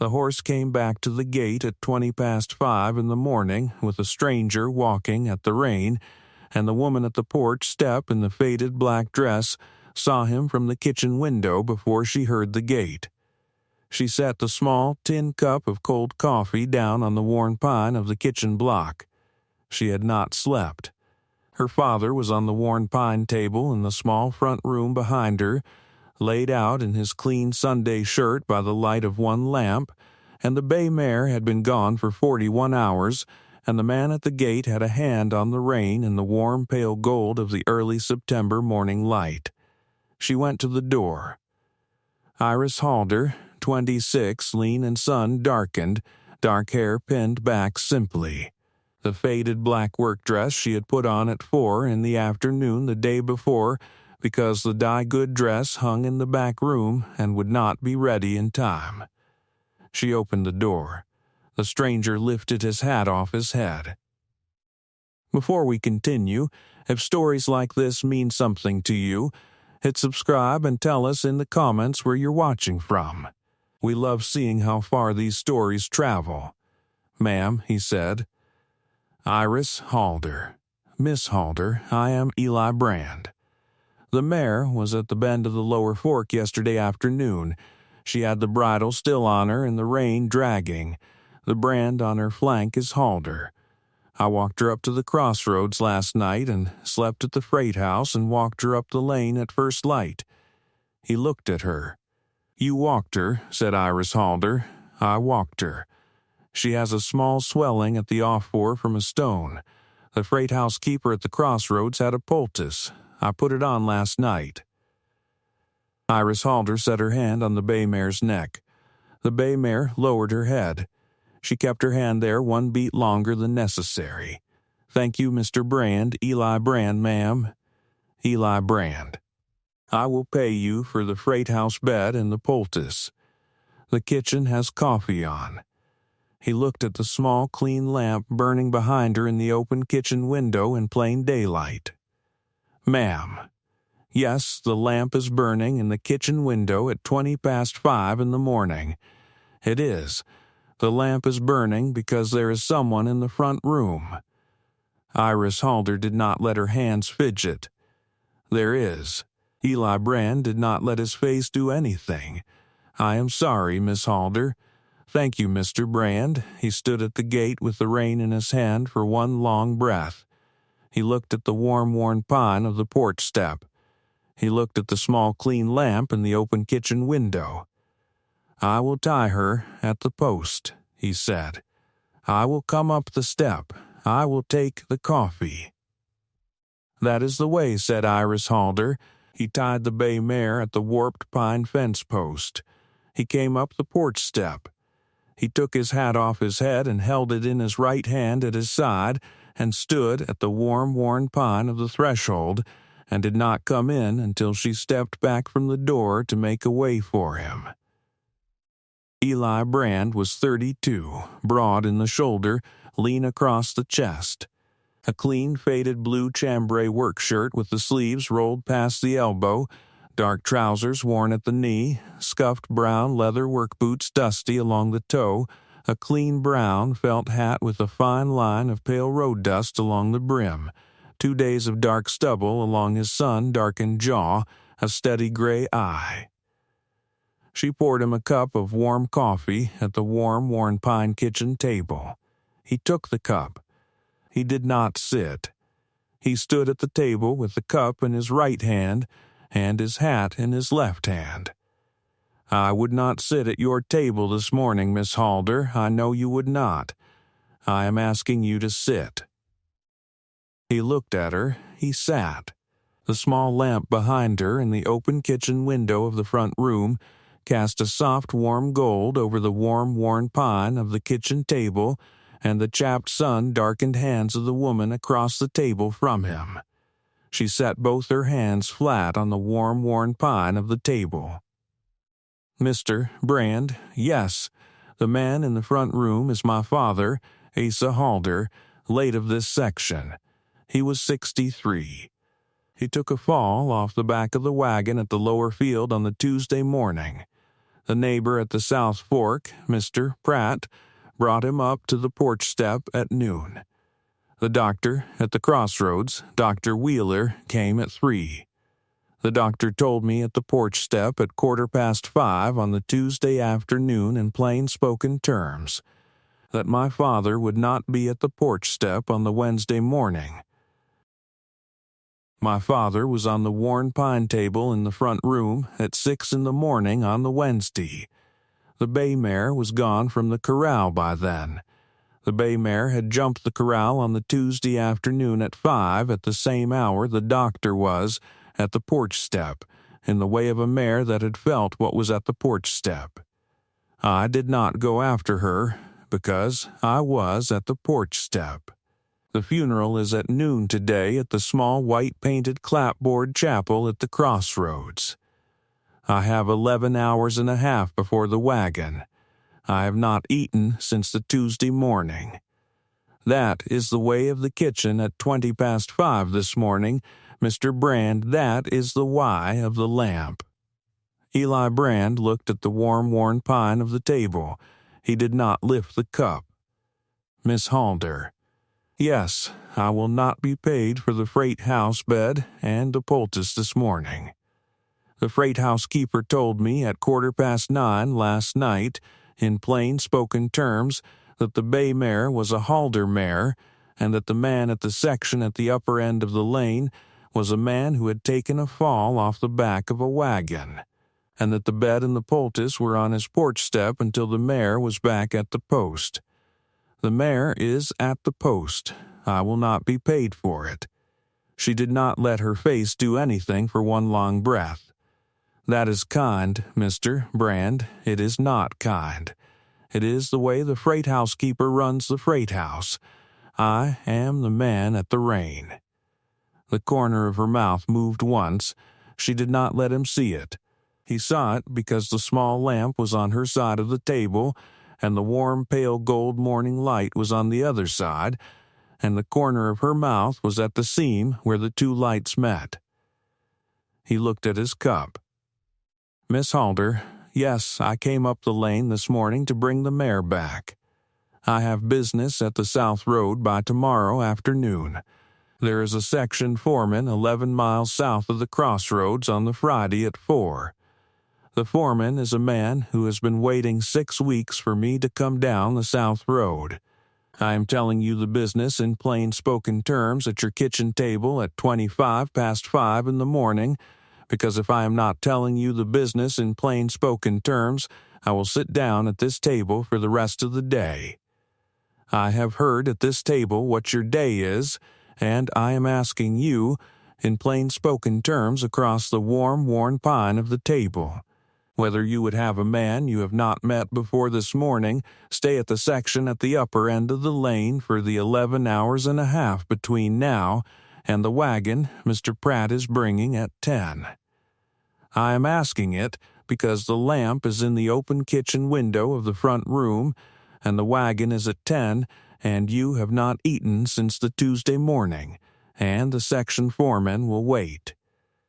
The horse came back to the gate at 5:20 in the morning with a stranger walking at the rein, and the woman at the porch step in the faded black dress saw him from the kitchen window before she heard the gate. She set the small tin cup of cold coffee down on the worn pine of the kitchen block. She had not slept. Her father was on the worn pine table in the small front room behind her, laid out in his clean Sunday shirt by the light of one lamp, and the bay mare had been gone for 41 hours, and the man at the gate had a hand on the rein in the warm pale gold of the early September morning light. She went to the door. Iris Halder, 26, lean and sun-darkened, dark hair pinned back simply. The faded black work dress she had put on at 4 in the afternoon the day before because the dye-good dress hung in the back room and would not be ready in time. She opened the door. The stranger lifted his hat off his head. Before we continue, if stories like this mean something to you, hit subscribe and tell us in the comments where you're watching from. We love seeing how far these stories travel. "Ma'am," he said. "Iris Halder. Miss Halder, I am Eli Brand. The mare was at the bend of the lower fork yesterday afternoon. She had the bridle still on her and the rein dragging. The brand on her flank is Halder. I walked her up to the crossroads last night and slept at the freight house and walked her up the lane at first light." He looked at her. "You walked her," said Iris Halder. "I walked her. She has a small swelling at the off-fore from a stone. The freight house keeper at the crossroads had a poultice. I put it on last night." Iris Halder set her hand on the bay mare's neck. The bay mare lowered her head. She kept her hand there one beat longer than necessary. "Thank you, Mr. Brand. Eli Brand, ma'am." "Eli Brand. I will pay you for the freight house bed and the poultice. The kitchen has coffee on." He looked at the small, clean lamp burning behind her in the open kitchen window in plain daylight. "Ma'am. Yes, the lamp is burning in the kitchen window at 5:20 in the morning. It is. The lamp is burning because there is someone in the front room." Iris Halder did not let her hands fidget. "There is." Eli Brand did not let his face do anything. "I am sorry, Miss Halder." "Thank you, Mr. Brand." He stood at the gate with the rein in his hand for one long breath. He looked at the warm worn pine of the porch step. He looked at the small clean lamp in the open kitchen window. "I will tie her at the post," he said. "I will come up the step. I will take the coffee." "That is the way," said Iris Halder. He tied the bay mare at the warped pine fence post. He came up the porch step. He took his hat off his head and held it in his right hand at his side and stood at the warm worn pine of the threshold and did not come in until she stepped back from the door to make a way for him. Eli Brand was 32, broad in the shoulder, lean across the chest. A clean, faded blue chambray work shirt with the sleeves rolled past the elbow, dark trousers worn at the knee, scuffed brown leather work boots dusty along the toe, a clean brown felt hat with a fine line of pale road dust along the brim, 2 days of dark stubble along his sun-darkened jaw, a steady gray eye. She poured him a cup of warm coffee at the warm, worn pine kitchen table. He took the cup. He did not sit. He stood at the table with the cup in his right hand and his hat in his left hand. "I would not sit at your table this morning, Miss Halder. I know you would not. I am asking you to sit." He looked at her. He sat. The small lamp behind her in the open kitchen window of the front room cast a soft warm gold over the warm worn pine of the kitchen table and the chapped sun-darkened hands of the woman across the table from him. She set both her hands flat on the warm worn pine of the table. "Mr. Brand, yes, the man in the front room is my father, Asa Halder, late of this section. He was 63. He took a fall off the back of the wagon at the lower field on the Tuesday morning. The neighbor at the South Fork, Mr. Pratt, brought him up to the porch step at noon. The doctor at the crossroads, Dr. Wheeler, came at 3. The doctor told me at the porch step at 5:15 on the Tuesday afternoon in plain-spoken terms that my father would not be at the porch step on the Wednesday morning. My father was on the worn pine table in the front room at 6 in the morning on the Wednesday. The bay mare was gone from the corral by then. The bay mare had jumped the corral on the Tuesday afternoon at 5 at the same hour the doctor was at the porch step, in the way of a mare that had felt what was at the porch step. I did not go after her, because I was at the porch step. The funeral is at noon today at the small white-painted clapboard chapel at the crossroads. I have 11 hours and a half before the wagon. I have not eaten since the Tuesday morning. That is the way of the kitchen at 5:20 this morning, Mr. Brand. That is the why of the lamp. Eli Brand looked at the warm worn pine of the table. He did not lift the cup. Miss Halder: Yes, I will not be paid for the freight house bed and the poultice this morning. The freight housekeeper told me at 9:15 last night, in plain-spoken terms, that the bay mare was a Halder mare, and that the man at the section at the upper end of the lane was a man who had taken a fall off the back of a wagon, and that the bed and the poultice were on his porch step until the mare was back at the post. The mare is at the post. I will not be paid for it. She did not let her face do anything for one long breath. That is kind, Mr. Brand. It is not kind. It is the way the freight housekeeper runs the freight house. I am the man at the rein. The corner of her mouth moved once. She did not let him see it. He saw it because the small lamp was on her side of the table, and the warm pale gold morning light was on the other side, and the corner of her mouth was at the seam where the two lights met. He looked at his cup. Miss Halder, yes, I came up the lane this morning to bring the mare back. I have business at the South Road by tomorrow afternoon. There is a section foreman 11 miles south of the crossroads on the Friday at 4. The foreman is a man who has been waiting 6 weeks for me to come down the South Road. I am telling you the business in plain-spoken terms at your kitchen table at 5:25 in the morning, because if I am not telling you the business in plain-spoken terms, I will sit down at this table for the rest of the day. I have heard at this table what your day is, and I am asking you, in plain-spoken terms across the warm, worn pine of the table, whether you would have a man you have not met before this morning stay at the section at the upper end of the lane for the 11 hours and a half between now and the wagon Mr. Pratt is bringing at 10. I am asking it because the lamp is in the open kitchen window of the front room, and the wagon is at 10, and you have not eaten since the Tuesday morning, and the section foreman will wait.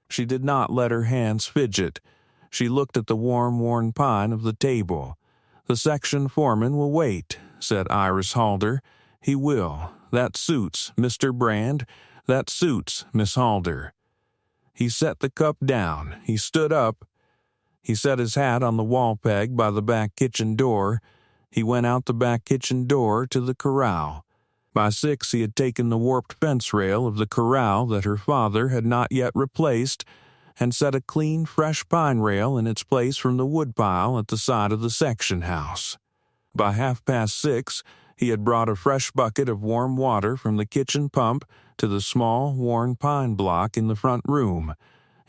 She did not let her hands fidget. She looked at the warm, worn pine of the table. The section foreman will wait, said Iris Halder. He will. That suits, Mr. Brand. That suits, Miss Halder. He set the cup down. He stood up. He set his hat on the wall peg by the back kitchen door. He went out the back kitchen door to the corral. By 6 he had taken the warped fence rail of the corral that her father had not yet replaced, and set a clean, fresh pine rail in its place from the woodpile at the side of the section house. By 6:30, he had brought a fresh bucket of warm water from the kitchen pump to the small, worn pine block in the front room,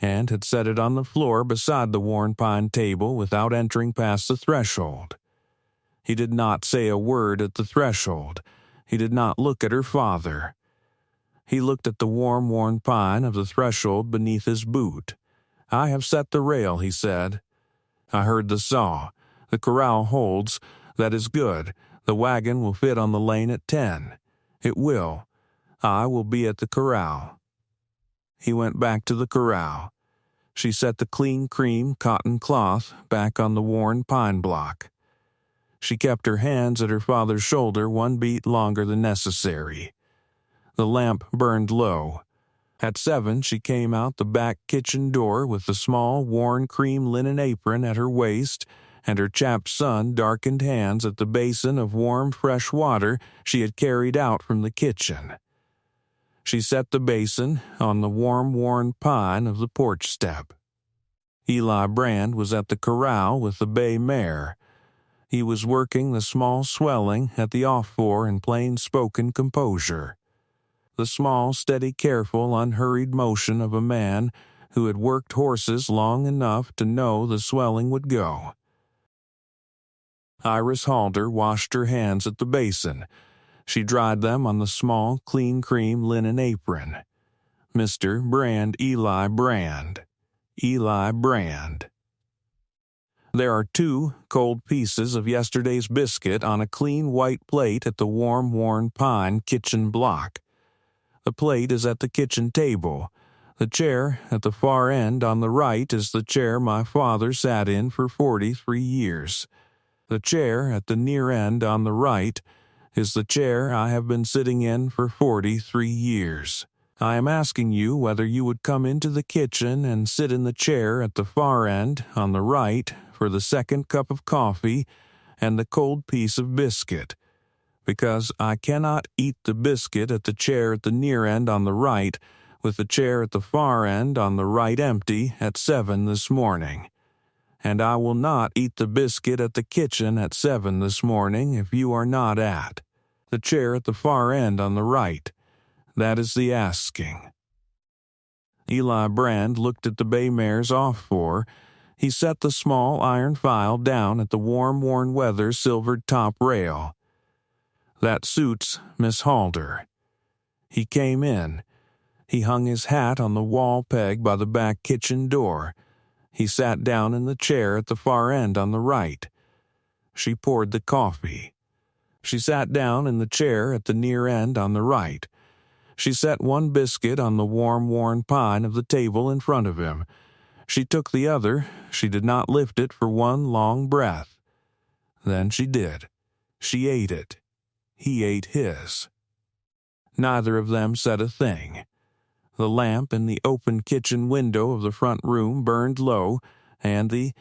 and had set it on the floor beside the worn pine table without entering past the threshold. He did not say a word at the threshold. He did not look at her father. He looked at the warm, worn pine of the threshold beneath his boot. I have set the rail, he said. I heard the saw. The corral holds. That is good. The wagon will fit on the lane at 10. It will. I will be at the corral. He went back to the corral. She set the clean cream cotton cloth back on the worn pine block. She kept her hands at her father's shoulder 1 beat longer than necessary. The lamp burned low. At 7, she came out the back kitchen door with the small, worn cream linen apron at her waist and her chapped sun-darkened hands at the basin of warm, fresh water she had carried out from the kitchen. She set the basin on the warm, worn pine of the porch step. Eli Brand was at the corral with the bay mare. He was working the small swelling at the off-fore in plain-spoken composure. The small, steady, careful, unhurried motion of a man who had worked horses long enough to know the swelling would go. Iris Halder washed her hands at the basin. She dried them on the small, clean cream linen apron. Mr. Brand, Eli Brand. Eli Brand. There are 2 cold pieces of yesterday's biscuit on a clean white plate at the warm, worn pine kitchen block. The plate is at the kitchen table. The chair at the far end on the right is the chair my father sat in for 43 years. The chair at the near end on the right is the chair I have been sitting in for 43 years. I am asking you whether you would come into the kitchen and sit in the chair at the far end on the right for the second cup of coffee and the cold piece of biscuit, because I cannot eat the biscuit at the chair at the near end on the right with the chair at the far end on the right empty at 7 this morning. And I will not eat the biscuit at the kitchen at 7 this morning if you are not at the chair at the far end on the right. That is the asking. Eli Brand looked at the bay mare's off-fore. He set the small iron file down at the warm, worn weather silvered top rail. That suits Miss Halder. He came in. He hung his hat on the wall peg by the back kitchen door. He sat down in the chair at the far end on the right. She poured the coffee. She sat down in the chair at the near end on the right. She set 1 biscuit on the warm, worn pine of the table in front of him. She took the other. She did not lift it for 1 long breath. Then she did. She ate it. He ate his. Neither of them said a thing. The lamp in the open kitchen window of the front room burned low, and the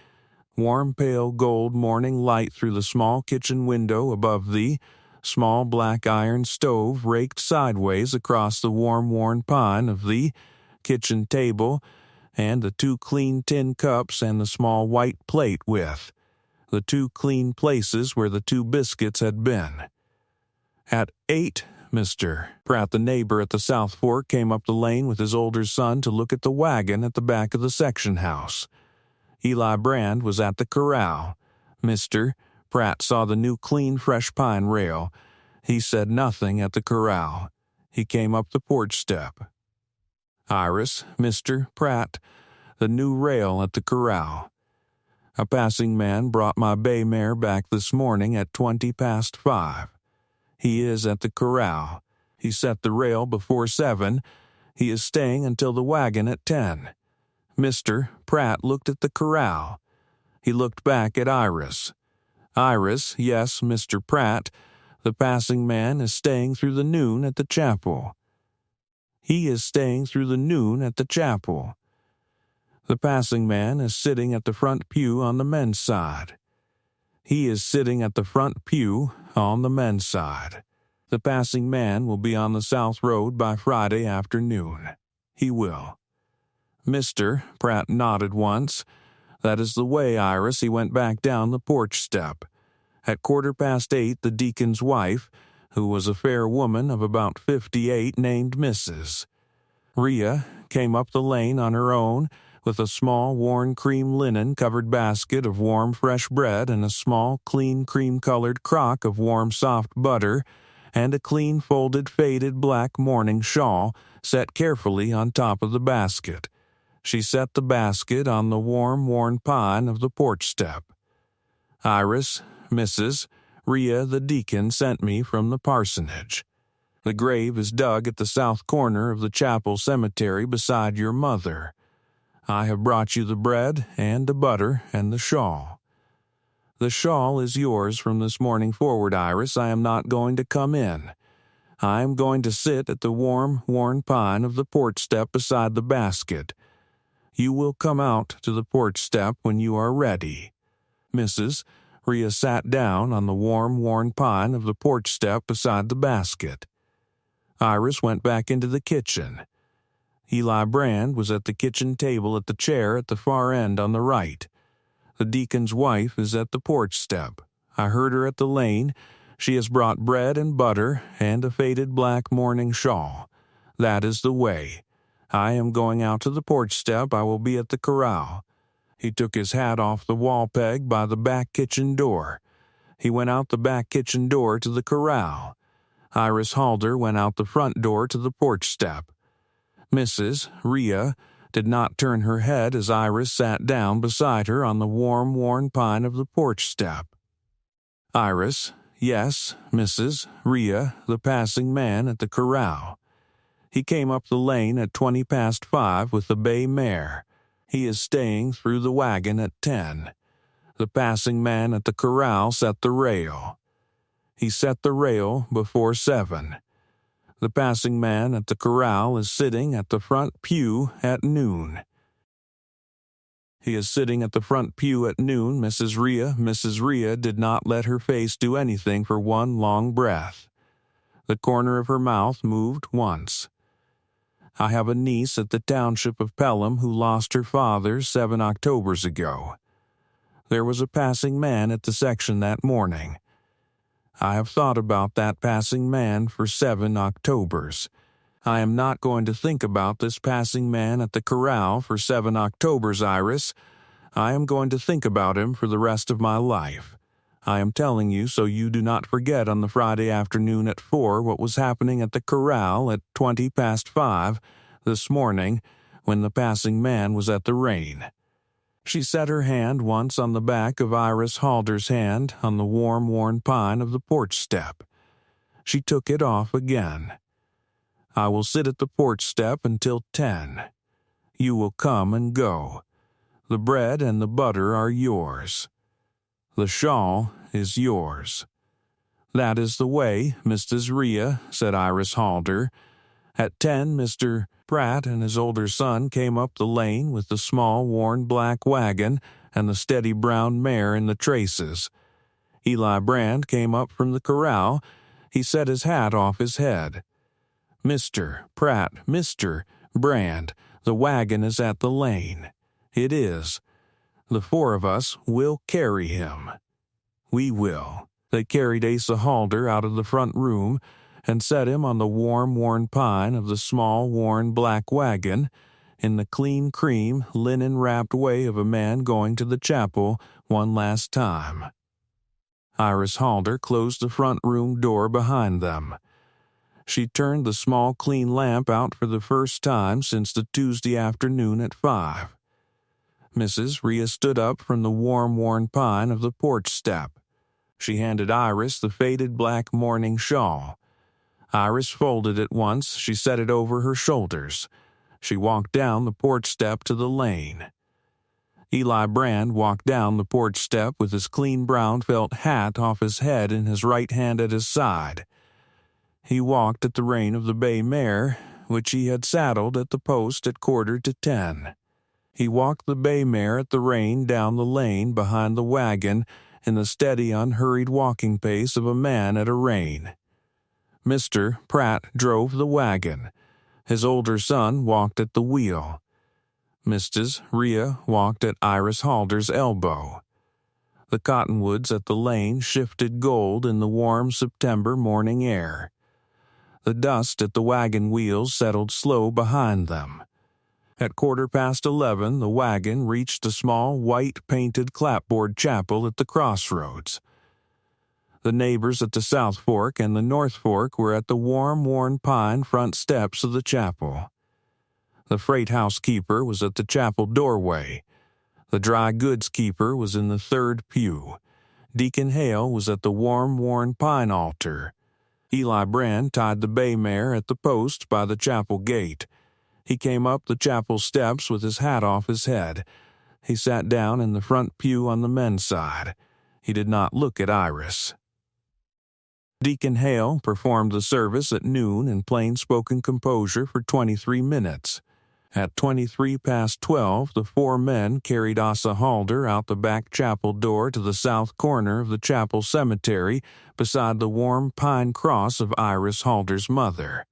warm pale gold morning light through the small kitchen window above the small black iron stove raked sideways across the warm worn pine of the kitchen table and the 2 clean tin cups and the small white plate with the 2 clean places where the 2 biscuits had been. At 8, Mr. Pratt, the neighbor at the South Fork, came up the lane with his older son to look at the wagon at the back of the section house. Eli Brand was at the corral. Mr. Pratt saw the new clean fresh pine rail. He said nothing at the corral. He came up the porch step. Iris, Mr. Pratt, the new rail at the corral. A passing man brought my bay mare back this morning at 5:20. He is at the corral. He set the rail before 7. He is staying until the wagon at 10. Mr. Pratt looked at the corral. He looked back at Iris. Iris, yes, Mr. Pratt, the passing man is staying through the noon at the chapel. He is staying through the noon at the chapel. The passing man is sitting at the front pew on the men's side. He is sitting at the front pew on the men's side. The passing man will be on the South Road by Friday afternoon. He will. Mr. Pratt nodded once. That is the way, Iris. He went back down the porch step. At 8:15, the deacon's wife, who was a fair woman of about 58, named Mrs. Rhea, came up the lane on her own with a small worn cream linen-covered basket of warm fresh bread and a small clean cream-colored crock of warm soft butter and a clean folded faded black morning shawl set carefully on top of the basket. She set the basket on the warm worn pine of the porch step. Iris, Mrs. Rhea the deacon sent me from the parsonage. The grave is dug at the south corner of the chapel cemetery beside your mother. I have brought you the bread and the butter and the shawl. The shawl is yours from this morning forward, Iris. I am not going to come in. I am going to sit at the warm, worn pine of the porch step beside the basket. You will come out to the porch step when you are ready. Mrs. Rhea sat down on the warm, worn pine of the porch step beside the basket. Iris went back into the kitchen. Eli Brand was at the kitchen table at the chair at the far end on the right. The deacon's wife is at the porch step. I heard her at the lane. She has brought bread and butter and a faded black mourning shawl. That is the way. I am going out to the porch step. I will be at the corral. He took his hat off the wall peg by the back kitchen door. He went out the back kitchen door to the corral. Iris Halder went out the front door to the porch step. Mrs. Rhea did not turn her head as Iris sat down beside her on the warm, worn pine of the porch step. Iris, yes, Mrs. Rhea, the passing man at the corral. He came up the lane at 5:20 with the bay mare. He is staying through the wagon at 10. The passing man at the corral set the rail. He set the rail before 7. The passing man at the corral is sitting at the front pew at noon. He is sitting at the front pew at noon. Mrs. Rhea did not let her face do anything for one long breath. The corner of her mouth moved once. I have a niece at the township of Pelham who lost her father 7 Octobers ago. There was a passing man at the section that morning. I have thought about that passing man for 7 Octobers. I am not going to think about this passing man at the corral for 7 Octobers, Iris. I am going to think about him for the rest of my life. I am telling you so you do not forget on the Friday afternoon at 4 what was happening at the corral at 5:20 this morning when the passing man was at the rein. She set her hand once on the back of Iris Halder's hand on the warm, worn pine of the porch step. She took it off again. I will sit at the porch step until 10. You will come and go. The bread and the butter are yours. The shawl is yours. That is the way, Mrs. Rhea, said Iris Halder. At 10, Mr. Pratt and his older son came up the lane with the small, worn black wagon and the steady brown mare in the traces. Eli Brand came up from the corral. He set his hat off his head. Mr. Pratt, Mr. Brand, the wagon is at the lane. It is. The 4 of us will carry him. We will. They carried Asa Halder out of the front room and set him on the warm, worn pine of the small, worn black wagon in the clean cream, linen-wrapped way of a man going to the chapel one last time. Iris Halder closed the front room door behind them. She turned the small, clean lamp out for the first time since the Tuesday afternoon at 5. Mrs. Rhea stood up from the warm, worn pine of the porch step. She handed Iris the faded black mourning shawl. Iris folded it once. She set it over her shoulders. She walked down the porch step to the lane. Eli Brand walked down the porch step with his clean brown felt hat off his head and his right hand at his side. He walked at the rein of the bay mare, which he had saddled at the post at 9:45. He walked the bay mare at the rein down the lane behind the wagon in the steady, unhurried walking pace of a man at a rein. Mr. Pratt drove the wagon. His older son walked at the wheel. Mrs. Rhea walked at Iris Halder's elbow. The cottonwoods at the lane shifted gold in the warm September morning air. The dust at the wagon wheels settled slow behind them. At 11:15, the wagon reached a small, white-painted clapboard chapel at the crossroads. The neighbors at the South Fork and the North Fork were at the warm, worn pine front steps of the chapel. The freight house keeper was at the chapel doorway. The dry goods keeper was in the third pew. Deacon Hale was at the warm, worn pine altar. Eli Brand tied the bay mare at the post by the chapel gate. He came up the chapel steps with his hat off his head. He sat down in the front pew on the men's side. He did not look at Iris. Deacon Hale performed the service at noon in plain-spoken composure for 23 minutes. At 23 past 12, the four men carried Asa Halder out the back chapel door to the south corner of the chapel cemetery beside the warm pine cross of Iris Halder's mother.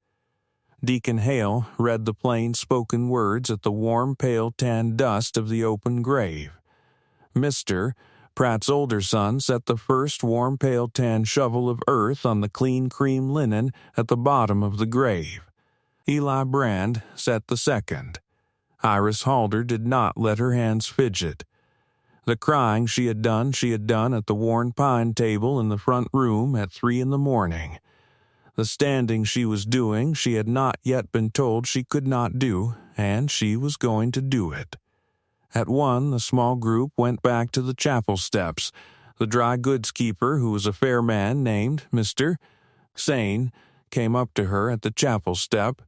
Deacon Hale read the plain-spoken words at the warm, pale tan dust of the open grave. Mr. Pratt's older son set the first warm, pale tan shovel of earth on the clean cream linen at the bottom of the grave. Eli Brand set the second. Iris Halder did not let her hands fidget. The crying she had done at the worn pine table in the front room at 3 a.m. The standing she was doing she had not yet been told she could not do, and she was going to do it. At 1, the small group went back to the chapel steps. The dry goods keeper, who was a fair man named Mr. Sane, came up to her at the chapel step.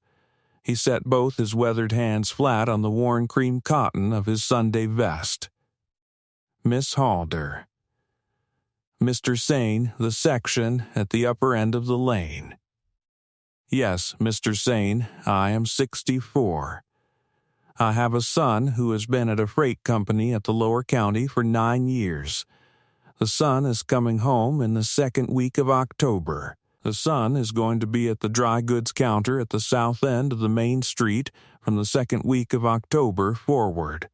He set both his weathered hands flat on the worn cream cotton of his Sunday vest. Miss Halder. Mr. Sane, the section at the upper end of the lane. Yes, Mr. Sane, I am 64. I have a son who has been at a freight company at the lower county for 9 years. The son is coming home in the second week of October. The son is going to be at the dry goods counter at the south end of the main street from the second week of October forward.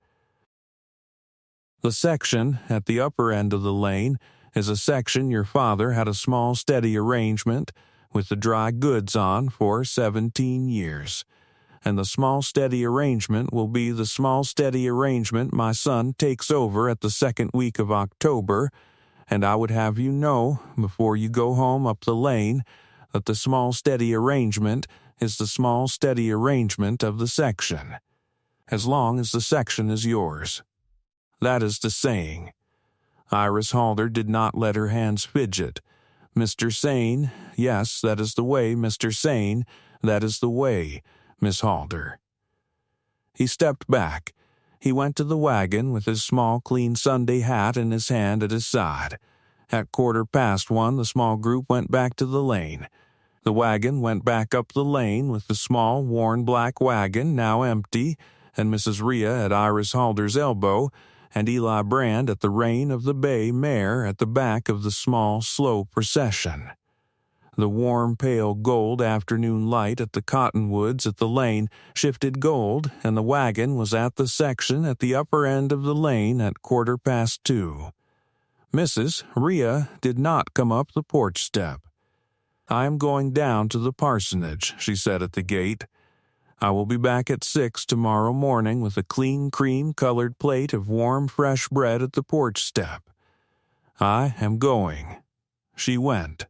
The section at the upper end of the lane is a section your father had a small steady arrangement with the dry goods on for 17 years. And the small steady arrangement will be the small steady arrangement my son takes over at the second week of October, and I would have you know, before you go home up the lane, that the small steady arrangement is the small steady arrangement of the section, as long as the section is yours. That is the saying. Iris Halder did not let her hands fidget. Mr. Sane, yes, that is the way, Mr. Sane, that is the way, Miss Halder. He stepped back. He went to the wagon with his small, clean Sunday hat in his hand at his side. At 1:15, the small group went back to the lane. The wagon went back up the lane with the small, worn black wagon, now empty, and Mrs. Rhea at Iris Halder's elbow, and Eli Brand at the rein of the bay mare at the back of the small, slow procession. The warm, pale gold afternoon light at the cottonwoods at the lane shifted gold, and the wagon was at the section at the upper end of the lane at 2:15. Mrs. Rhea did not come up the porch step. I am going down to the parsonage, she said at the gate. I will be back at 6 tomorrow morning with a clean cream-colored plate of warm, fresh bread at the porch step. I am going. She went.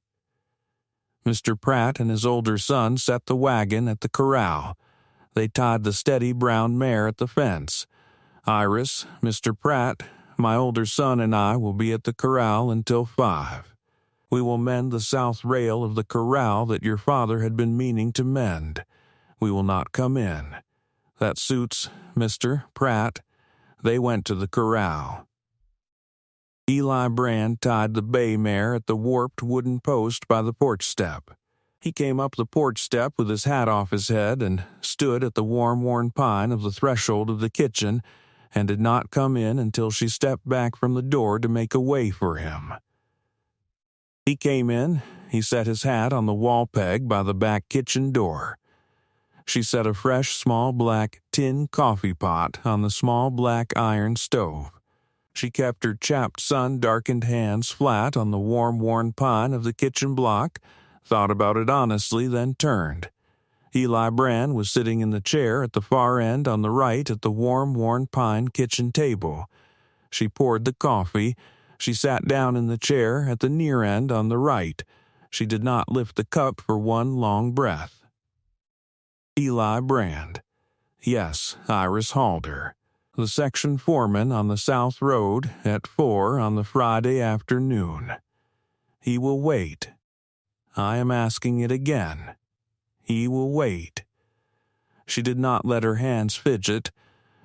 Mr. Pratt and his older son set the wagon at the corral. They tied the steady brown mare at the fence. Iris, Mr. Pratt, my older son and I will be at the corral until 5. We will mend the south rail of the corral that your father had been meaning to mend. We will not come in. That suits Mr. Pratt. They went to the corral. Eli Brand tied the bay mare at the warped wooden post by the porch step. He came up the porch step with his hat off his head and stood at the warm, worn pine of the threshold of the kitchen and did not come in until she stepped back from the door to make a way for him. He came in. He set his hat on the wall peg by the back kitchen door. She set a fresh, small black tin coffee pot on the small black iron stove. She kept her chapped, sun-darkened hands flat on the warm, worn pine of the kitchen block, thought about it honestly, then turned. Eli Brand was sitting in the chair at the far end on the right at the warm, worn pine kitchen table. She poured the coffee. She sat down in the chair at the near end on the right. She did not lift the cup for one long breath. Eli Brand. Yes, Iris Halder. The section foreman on the South Road at 4 on the Friday afternoon. He will wait. I am asking it again. He will wait. She did not let her hands fidget.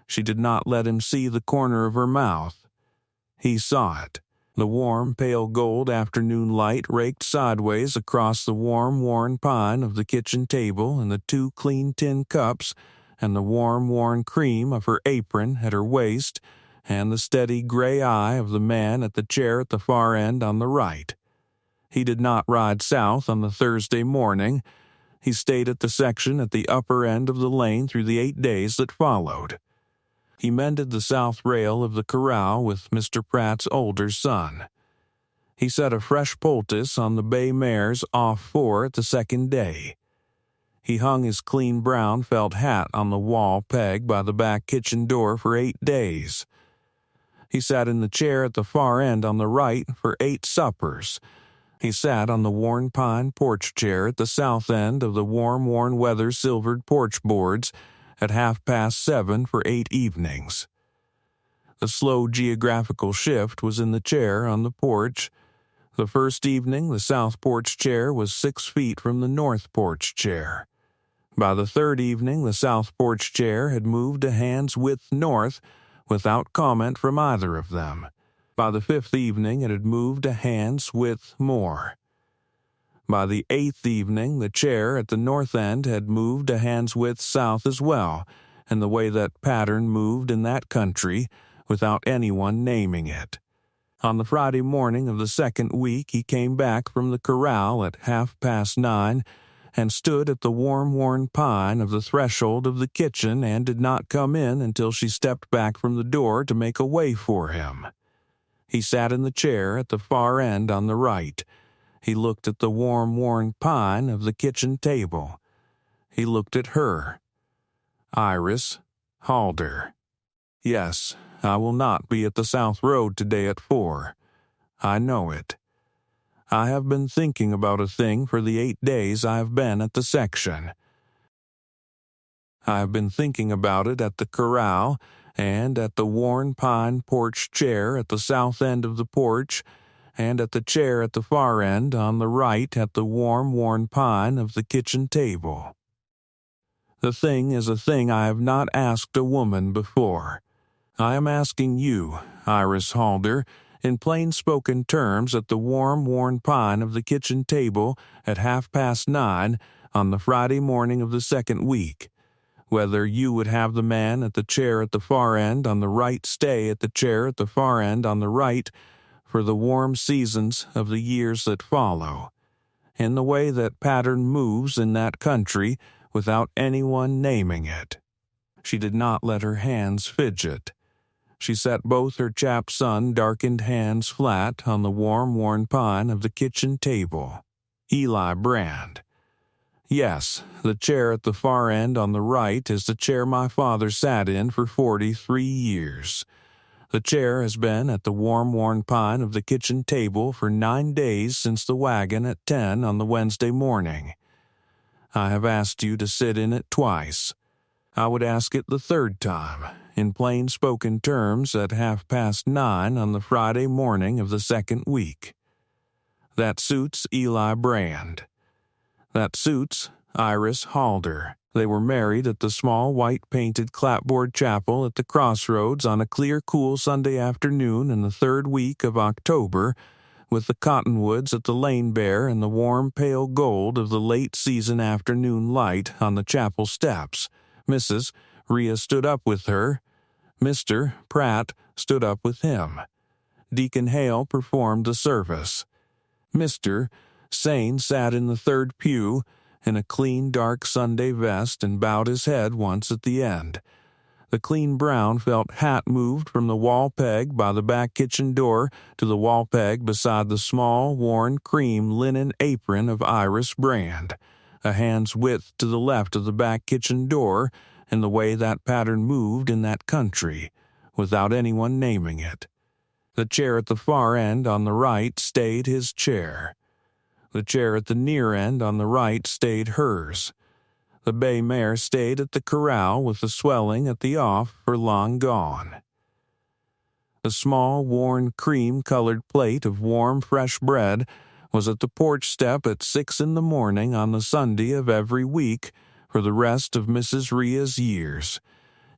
She did not let him see the corner of her mouth. He saw it. The warm, pale gold afternoon light raked sideways across the warm, worn pine of the kitchen table and the 2 clean tin cups, and the warm, worn cream of her apron at her waist, and the steady gray eye of the man at the chair at the far end on the right. He did not ride south on the Thursday morning. He stayed at the section at the upper end of the lane through the 8 days that followed. He mended the south rail of the corral with Mr. Pratt's older son. He set a fresh poultice on the bay mare's off fore the second day. He hung his clean brown felt hat on the wall peg by the back kitchen door for 8 days. He sat in the chair at the far end on the right for 8 suppers. He sat on the worn pine porch chair at the south end of the warm, worn weather-silvered porch boards at 7:30 for 8 evenings. The slow geographical shift was in the chair on the porch. The first evening, the south porch chair was 6 feet from the north porch chair. By the third evening, the south porch chair had moved a hand's width north without comment from either of them. By the 5th evening, it had moved a hand's width more. By the 8th evening, the chair at the north end had moved a hand's width south as well, and the way that pattern moved in that country, without anyone naming it. On the Friday morning of the second week, he came back from the corral at 9:30 and stood at the warm, worn pine of the threshold of the kitchen and did not come in until she stepped back from the door to make a way for him. He sat in the chair at the far end on the right. He looked at the warm, worn pine of the kitchen table. He looked at her. Iris Halder. Yes, I will not be at the South Road today at 4. I know it. I have been thinking about a thing for the 8 days I have been at the section. I have been thinking about it at the corral and at the worn pine porch chair at the south end of the porch and at the chair at the far end on the right at the warm, worn pine of the kitchen table. The thing is a thing I have not asked a woman before. I am asking you, Iris Halder, in plain-spoken terms at the warm, worn pine of the kitchen table at 9:30 on the Friday morning of the second week, whether you would have the man at the chair at the far end on the right stay at the chair at the far end on the right for the warm seasons of the years that follow, in the way that pattern moves in that country without anyone naming it. She did not let her hands fidget. She set both her chap sun-darkened hands flat on the warm, worn pine of the kitchen table. Eli Brand. Yes, the chair at the far end on the right is the chair my father sat in for 43 years. The chair has been at the warm, worn pine of the kitchen table for 9 days since the wagon at 10 on the Wednesday morning. I have asked you to sit in it twice. I would ask it the third time, in plain-spoken terms at 9:30 on the Friday morning of the second week. That suits Eli Brand. That suits Iris Halder. They were married at the small white-painted clapboard chapel at the crossroads on a clear, cool Sunday afternoon in the third week of October, with the cottonwoods at the lane bare and the warm, pale gold of the late-season afternoon light on the chapel steps. Mrs. Rhea stood up with her. Mr. Pratt stood up with him. Deacon Hale performed the service. Mr. Sane sat in the third pew in a clean, dark Sunday vest and bowed his head once at the end. The clean brown felt hat moved from the wall peg by the back kitchen door to the wall peg beside the small, worn, cream linen apron of Iris Brand, a hand's width to the left of the back kitchen door, in the way that pattern moved in that country, without anyone naming it. The chair at the far end on the right stayed his chair. The chair at the near end on the right stayed hers. The bay mare stayed at the corral with the swelling at the off for long gone. The small, worn, cream-colored plate of warm, fresh bread was at the porch step at 6 in the morning on the Sunday of every week, for the rest of Mrs. Rhea's years,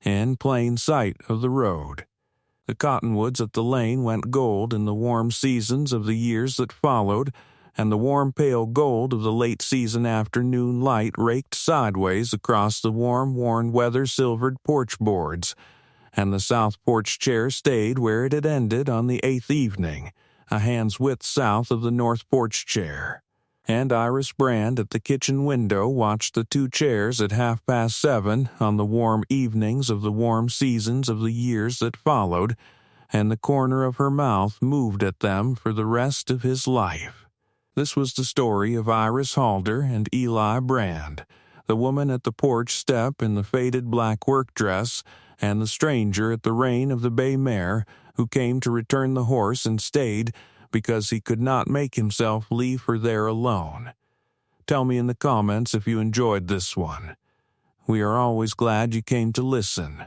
in plain sight of the road. The cottonwoods at the lane went gold in the warm seasons of the years that followed, and the warm pale gold of the late season afternoon light raked sideways across the warm, worn, weather-silvered porch boards, and the south porch chair stayed where it had ended on the 8th evening, a hand's width south of the north porch chair. And Iris Brand at the kitchen window watched the 2 chairs at 7:30 on the warm evenings of the warm seasons of the years that followed, and the corner of her mouth moved at them for the rest of his life. This was the story of Iris Halder and Eli Brand, the woman at the porch step in the faded black work dress, and the stranger at the rein of the bay mare who came to return the horse and stayed because he could not make himself leave her there alone. Tell me in the comments if you enjoyed this one. We are always glad you came to listen.